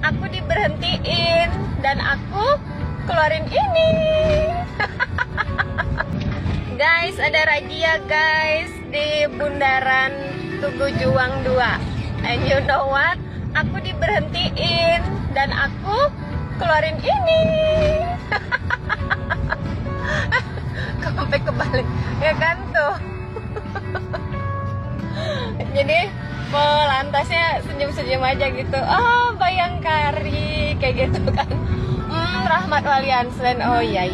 aku diberhentiin dan aku keluarin ini. Guys, ada razia guys di bundaran Tugu Juang 2. And you know what? Aku diberhentiin dan aku keluarin ini. Sampai kebalik, ya kan tuh. Jadi pelantasnya senyum-senyum aja gitu. Oh, Bayangkari kayak gitu kan. Rahmat Waliansen. Oh iya.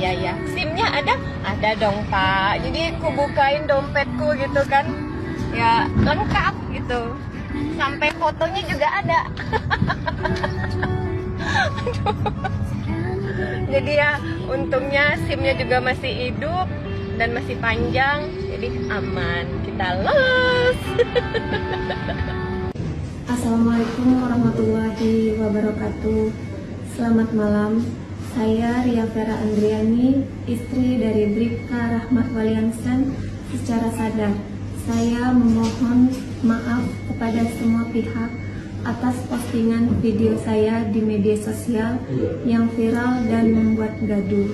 SIM-nya ada? Ada dong Pak. Jadi ku bukain dompetku gitu kan. Ya lengkap gitu. Sampai fotonya juga ada. Jadi ya untungnya SIM-nya juga masih hidup dan masih panjang. Jadi aman. Kita lolos. Assalamualaikum warahmatullahi wabarakatuh. Selamat malam. Saya Ria Vera Andriani, istri dari Bribka Rahmat Waliansen. Secara sadar, saya memohon maaf kepada semua pihak atas postingan video saya di media sosial yang viral dan membuat gaduh.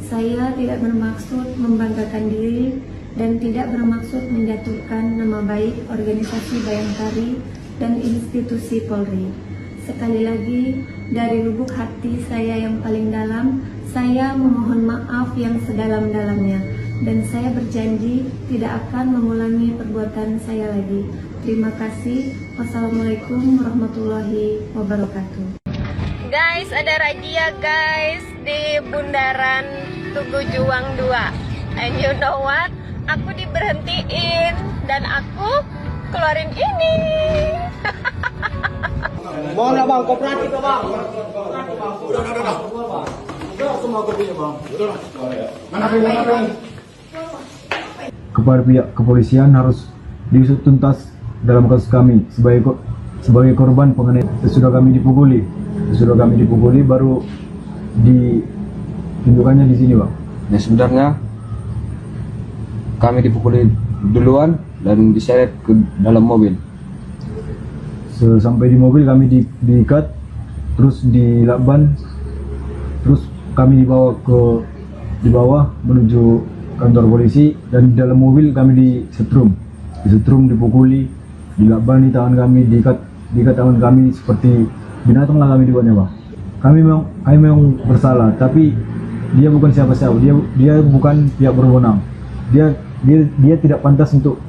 Saya tidak bermaksud membanggakan diri dan tidak bermaksud menjatuhkan nama baik organisasi Bayangkari dan institusi Polri. Sekali lagi, dari lubuk hati saya yang paling dalam, saya memohon maaf yang sedalam-dalamnya. Dan saya berjanji tidak akan mengulangi perbuatan saya lagi. Terima kasih. Wassalamualaikum warahmatullahi wabarakatuh. Guys, ada razia guys di bundaran Tugu Juang 2. And you know what? Aku diberhentiin dan aku keluarin ini. Mohon lah bang, kooperatif lah bang. Udah. Udah semua kopinya bang. Udah. Mana? Kepada pihak kepolisian harus diusut tuntas dalam kasus kami sebagai korban penganiayaan. Sesudah kami dipukuli baru ditunjukkannya di sini bang. Ya sebenarnya kami dipukuli duluan dan diseret ke dalam mobil. Sampai di mobil kami diikat, terus dilakban, terus kami di bawah menuju kantor polisi, dan di dalam mobil kami disetrum, dipukuli, dilakban di tangan kami, diikat tangan kami seperti binatang lah kami dibuatnya bang. Kami memang bersalah, tapi dia bukan siapa-siapa, dia bukan pihak berwenang, dia tidak pantas untuk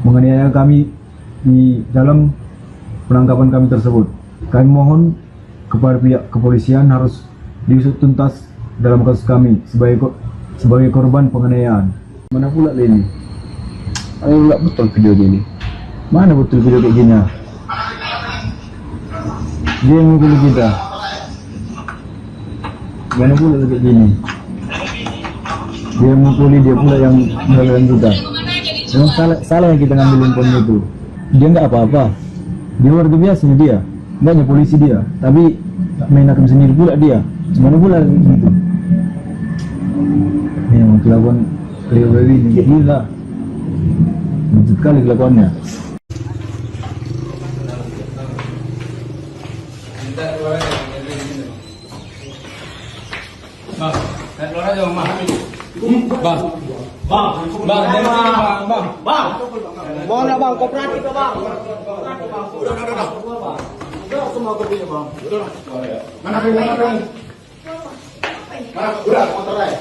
menganiaya kami di dalam penangkapan kami tersebut. Kami mohon kepada pihak kepolisian harus diusut tuntas dalam kasus kami sebagai korban penganiayaan. Mana pula ini? Enggak betul video ini. Mana betul video kayak gini? Dia yang mukuli kita. Mana pula kayak gini? Dia yang mukuli, dia pula yang melakukan kita. Memang salah yang kita ngambil handphone itu. Dia nggak apa-apa, dia warga biasa dia, nggak hanya polisi dia, tapi main hakim sendiri pula dia, gimana pula gitu. Ini yang kelakuan beliau ini gila, lanjut kali kelakuannya. Bang. Mohon lah bang, kooperatif lah bang. Udah. Udah semua kopinya bang. Udah. Mana? Udah, motor lain.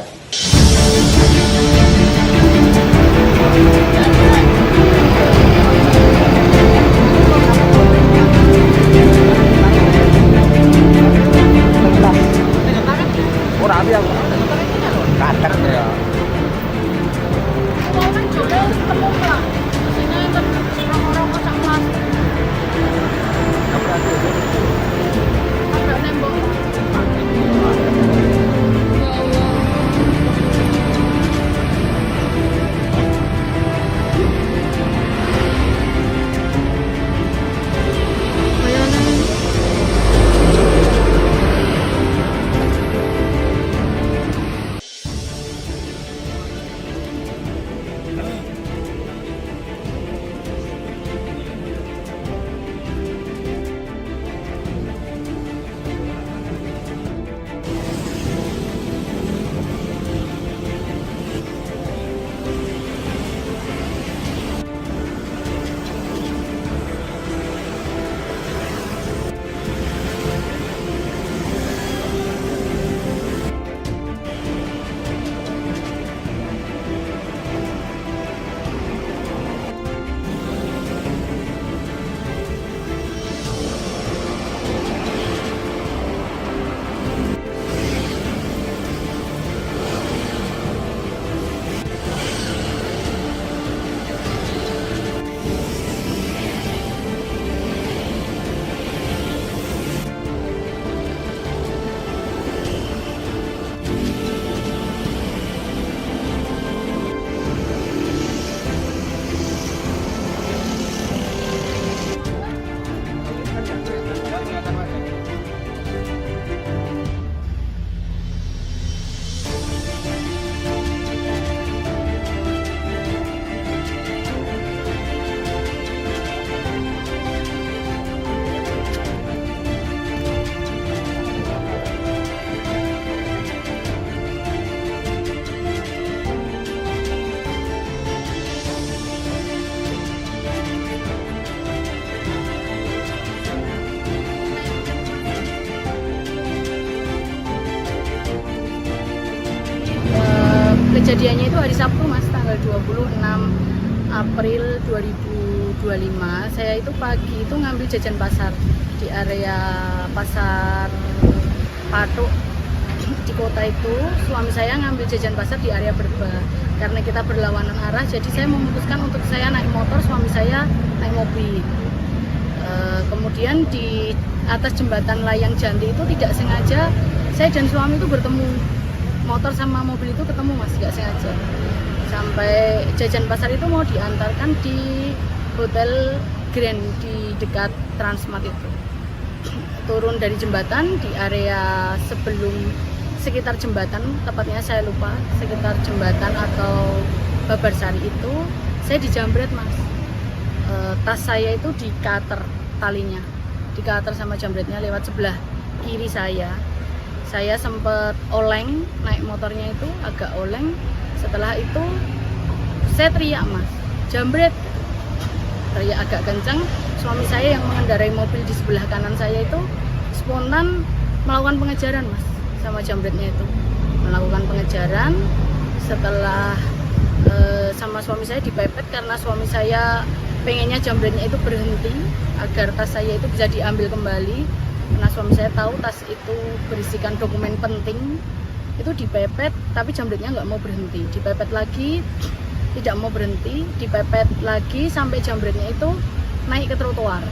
kejadiannya itu hari Sabtu Mas, tanggal 26 April 2025. Saya itu pagi itu ngambil jajan pasar di area pasar Patok di kota itu. Suami saya ngambil jajan pasar di area Berba. Karena kita berlawanan arah, jadi saya memutuskan untuk saya naik motor, suami saya naik mobil. Kemudian di atas jembatan Layang Janti itu tidak sengaja saya dan suami itu bertemu, motor sama mobil itu ketemu Mas, tidak sengaja. Sampai jajan pasar itu mau diantarkan di Hotel Grand di dekat Transmart itu. Turun dari jembatan di area sebelum sekitar jembatan, tepatnya saya lupa, sekitar jembatan atau Babarsari itu saya dijambret Mas. Tas saya itu dikater talinya, dikater sama jambretnya lewat sebelah kiri saya. Saya sempat oleng, naik motornya itu agak oleng. Setelah itu saya teriak Mas, jambret, teriak agak kencang. Suami saya yang mengendarai mobil di sebelah kanan saya itu spontan melakukan pengejaran Mas sama jambretnya itu, melakukan pengejaran. Setelah sama suami saya dipepet karena suami saya pengennya jambretnya itu berhenti agar tas saya itu bisa diambil kembali, karena suami saya tahu tas itu berisikan dokumen penting. Itu dipepet tapi jambretnya nggak mau berhenti, dipepet lagi tidak mau berhenti, dipepet lagi sampai jambretnya itu naik ke trotoar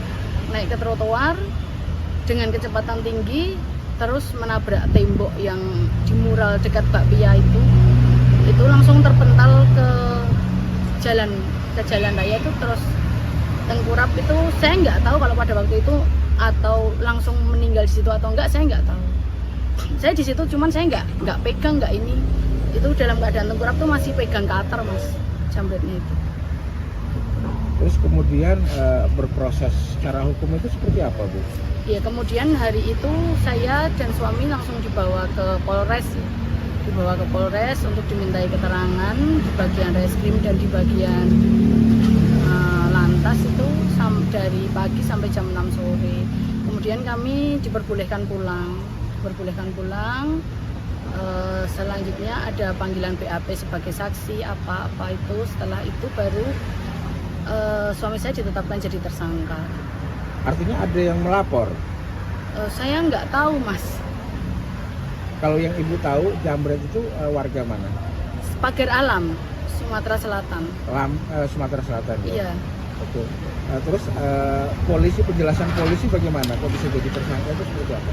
dengan kecepatan tinggi, terus menabrak tembok yang di mural dekat bakpia itu langsung terpental ke jalan raya itu, terus tengkurap itu. Saya nggak tahu kalau pada waktu itu atau langsung meninggal di situ atau enggak, saya nggak tahu. Saya di situ cuman saya nggak pegang, nggak ini, itu dalam keadaan tengkurap tuh masih pegang cutter Mas, jambretnya itu. Terus kemudian berproses secara hukum itu seperti apa Bu? Ya, kemudian hari itu saya dan suami langsung dibawa ke Polres, untuk dimintai keterangan di bagian reskrim dan di bagian lantas itu dari pagi sampai jam 6 sore. Kemudian kami diperbolehkan pulang. Selanjutnya ada panggilan BAP sebagai saksi apa itu. Setelah itu baru suami saya ditetapkan jadi tersangka. Artinya ada yang melapor? Saya nggak tahu Mas. Kalau yang Ibu tahu, jambret itu warga mana? Pagar Alam, Sumatera Selatan. Sumatera Selatan ya? Iya. Oke. Terus penjelasan polisi bagaimana? Kok bisa jadi tersangka itu seperti apa?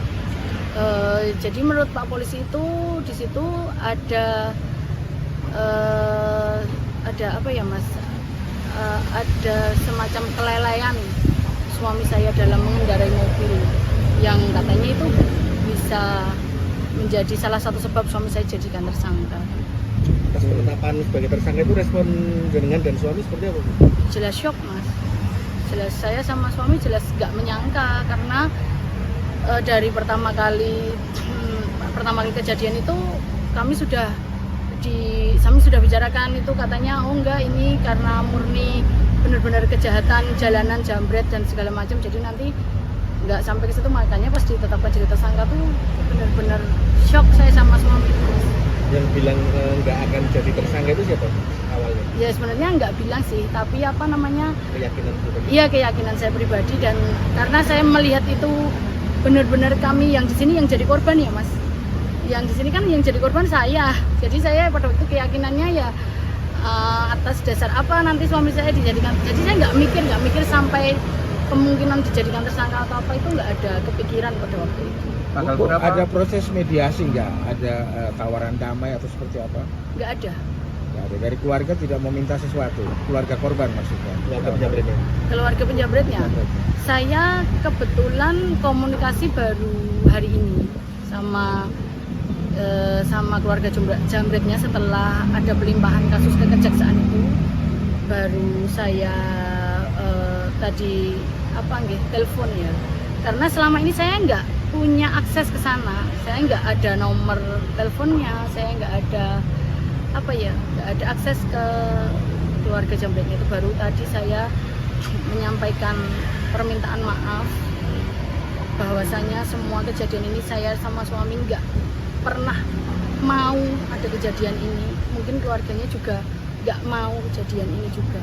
Jadi menurut Pak Polisi itu di situ ada apa ya Mas? Ada semacam kelalaian suami saya dalam mengendarai mobil yang katanya itu bisa menjadi salah satu sebab suami saya jadikan tersangka. Atas penetapan sebagai tersangka itu respon jenengan dan suami seperti apa? Jelas shock Mas, jelas saya sama suami jelas nggak menyangka, karena dari pertama kali kejadian itu kami sudah bicarakan itu, katanya oh enggak, ini karena murni benar-benar kejahatan jalanan, jambret dan segala macam, jadi nanti nggak sampai ke situ. Makanya pas ditetapkan jadi tersangka tuh benar-benar shock saya sama suami. Yang bilang nggak akan jadi tersangka itu siapa awalnya? Ya sebenarnya nggak bilang sih, tapi apa namanya, Keyakinan pribadi? Iya, keyakinan saya pribadi, dan karena saya melihat itu benar-benar kami yang di sini yang jadi korban ya Mas. Yang di sini kan yang jadi korban saya, jadi saya pada waktu keyakinannya ya atas dasar apa nanti suami saya dijadikan. Jadi saya nggak mikir sampai kemungkinan dijadikan tersangka atau apa, itu nggak ada kepikiran pada waktu itu. Ada proses mediasi nggak? Ada tawaran damai atau seperti apa? Nggak ada. Nggak ada. Dari keluarga tidak meminta sesuatu? Keluarga korban maksudnya? Keluarga penjambretnya? Saya kebetulan komunikasi baru hari ini sama keluarga jambretnya setelah ada pelimpahan kasus ke kejaksaan itu. Baru saya tadi telepon ya, karena selama ini saya nggak punya akses ke sana, saya nggak ada nomor teleponnya, saya nggak ada nggak ada akses ke keluarga jambretnya. Itu baru tadi saya menyampaikan permintaan maaf bahwasanya semua kejadian ini saya sama suami nggak pernah mau ada kejadian ini, mungkin keluarganya juga nggak mau kejadian ini juga.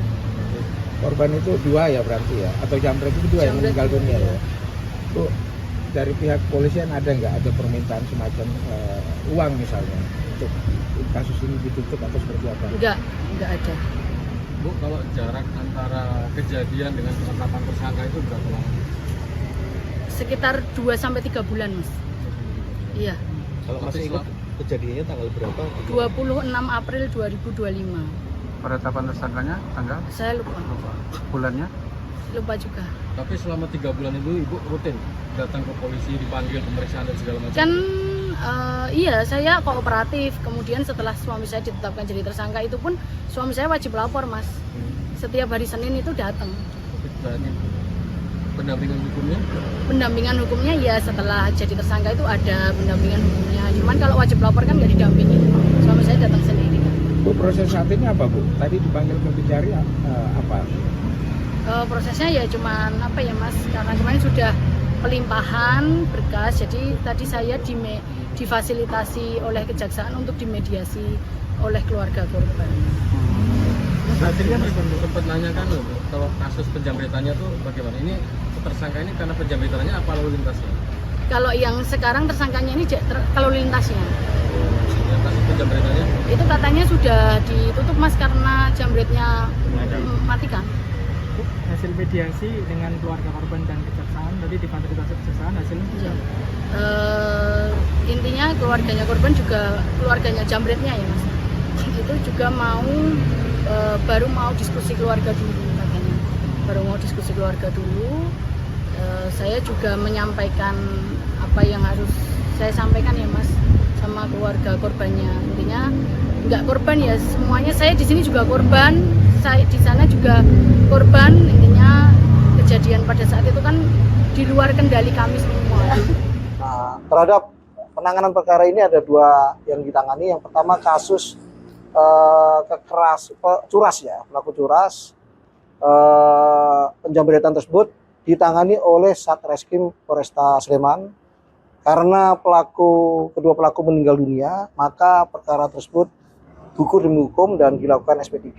Korban itu 2 ya berarti ya, atau jambret itu 2 yang Jambret meninggal dunia iya. ya. Itu dari pihak kepolisian ada nggak ada permintaan semacam uang misalnya untuk kasus ini ditutup atau seperti apa? Nggak ada. Bu, kalau jarak antara kejadian dengan penetapan tersangka itu berapa lama? Sekitar 2-3 bulan, Mas. Iya. Kalau masih ingat kejadiannya tanggal berapa? 26 April 2025. Penetapan tersangkanya tanggal? Saya lupa Bulannya? juga. Tapi selama 3 bulan itu Ibu rutin datang ke polisi, dipanggil pemeriksaan dan segala macam? Kan iya, saya kooperatif. Kemudian setelah suami saya ditetapkan jadi tersangka itu pun suami saya wajib lapor, Mas. Setiap hari Senin itu datang. Dan pendampingan hukumnya? Pendampingan hukumnya ya setelah jadi tersangka itu ada pendampingan hukumnya. Cuman kalau wajib lapor kan nggak didampingi. Suami saya datang sendiri. Bu, proses saat ini apa Bu? Tadi dipanggil ke Kejari apa? Prosesnya ya cuman apa ya Mas, karena kemarin sudah pelimpahan berkas, jadi tadi saya difasilitasi oleh kejaksaan untuk dimediasi oleh keluarga korban. Berarti kan sempat nanyakan loh, kalau kasus penjamretannya tuh bagaimana? Ini tersangka ini karena penjamretannya apa lalu lintasnya? Kalau yang sekarang tersangkanya ini kalau lintasnya. Yang kasus penjamretannya? Itu katanya sudah ditutup Mas karena jambretnya mati kan. Hasil mediasi dengan keluarga korban dan kejaksaan tadi difasilitasi kejaksaan hasilnya Iya. Intinya keluarganya korban juga keluarganya jambretnya ya Mas. Itu juga baru mau diskusi keluarga dulu katanya. Baru mau diskusi keluarga dulu. Saya juga menyampaikan apa yang harus saya sampaikan ya Mas sama keluarga korbannya. Intinya nggak korban ya semuanya, saya di sini juga korban, saya di sana juga korban. Intinya kejadian pada saat itu kan di luar kendali kami semua. Nah, terhadap penanganan perkara ini ada 2 yang ditangani. Yang pertama kasus curas ya, pelaku curas. Penjambretan tersebut ditangani oleh Satreskrim Polresta Sleman. Karena kedua pelaku meninggal dunia, maka perkara tersebut gugur demi hukum dan dilakukan SP3.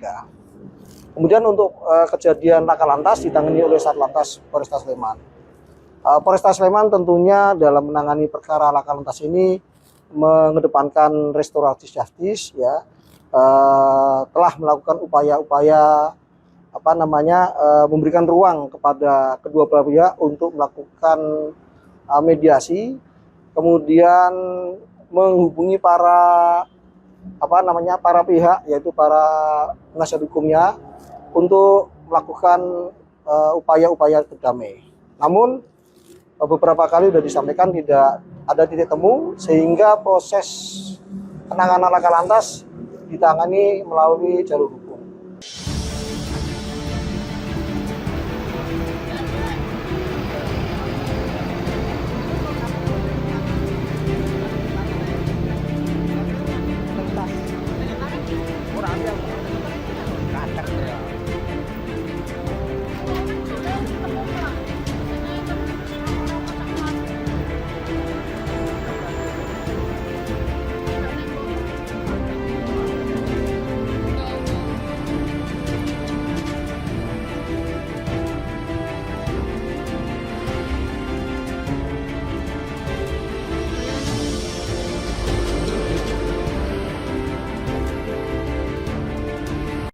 Kemudian untuk kejadian laka lantas ditangani oleh Satlantas Polresta Sleman. Polresta Sleman tentunya dalam menangani perkara laka lantas ini mengedepankan restoratif justice ya. Telah melakukan upaya-upaya memberikan ruang kepada kedua belah pihak untuk melakukan mediasi, kemudian menghubungi para pihak yaitu para penasihat hukumnya untuk melakukan upaya-upaya berdamai. Namun beberapa kali sudah disampaikan tidak ada titik temu sehingga proses penanganan laka lantas ditangani melalui jalur hukum.